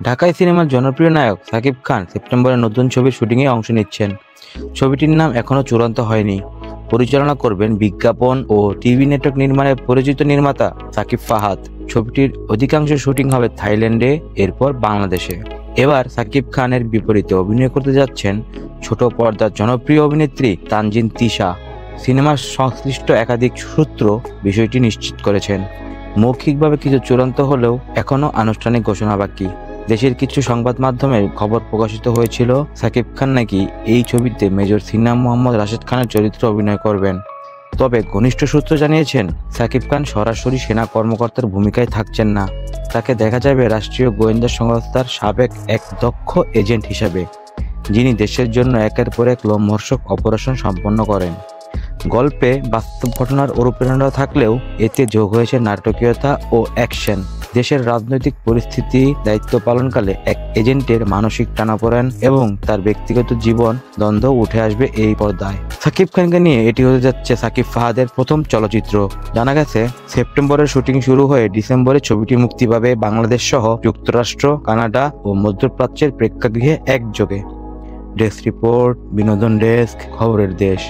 ঢাকায় সিনেমার জনপ্রিয় নায়ক সাকিব খান সেপ্টেম্বরে নতুন ছবির শুটিংয়ে অংশ নিচ্ছেন। ছবিটির নাম এখনো চূড়ান্ত হয়নি। পরিচালনা করবেন বিজ্ঞাপন ও টিভি নেটওয়ার্ক নির্মাণের পরিচিত নির্মাতা সাকিব ফাহাদ। ছবিটির অধিকাংশ শুটিং হবে থাইল্যান্ডে, এরপর বাংলাদেশে। এবার সাকিব খানের বিপরীতে অভিনয় করতে যাচ্ছেন ছোট পর্দার জনপ্রিয় অভিনেত্রী তানজিন তিশা। সিনেমার সংশ্লিষ্ট একাধিক সূত্র বিষয়টি নিশ্চিত করেছেন। মৌখিকভাবে কিছু চূড়ান্ত হলেও এখনও আনুষ্ঠানিক ঘোষণা বাকি। দেশের কিছু সংবাদ মাধ্যমে খবর প্রকাশিত হয়েছিল সাকিব খান নাকি এই ছবিতে মেজর সিনাম মোহাম্মদ রাশেদ খানের চরিত্রে অভিনয় করবেন। তবে ঘনিষ্ঠ সূত্র জানিয়েছেন সাকিব খান সরাসরি সেনা কর্মকর্তার ভূমিকায় থাকছেন না। তাকে দেখা যাবে রাষ্ট্রীয় গোয়েন্দা সংস্থার সাবেক এক দক্ষ এজেন্ট হিসাবে, যিনি দেশের জন্য একের পর এক লোমহর্ষক অপারেশন সম্পন্ন করেন। গল্পে বাস্তব ঘটনার অনুপ্রেরণা থাকলেও এতে যোগ হয়েছে নাটকীয়তা ও অ্যাকশন। দেশের রাজনৈতিক পরিস্থিতি দায়িত্ব পালনকালে এক এজেন্টের মানসিক টানাপোড়েন এবং তার ব্যক্তিগত জীবন দ্বন্দ্ব উঠে আসবে এই পর্দায়। সাকিব খানকে নিয়ে এটি হতে যাচ্ছে সাকিব ফাহাদের প্রথম চলচ্চিত্র। জানা গেছে সেপ্টেম্বরের শুটিং শুরু হয়ে ডিসেম্বরে ছবিটি মুক্তি পাবে বাংলাদেশ সহ যুক্তরাষ্ট্র, কানাডা ও মধ্যপ্রাচ্যের প্রেক্ষাগৃহে একযোগে। ডেস্ক রিপোর্ট, বিনোদন ডেস্ক, খবরের দেশ।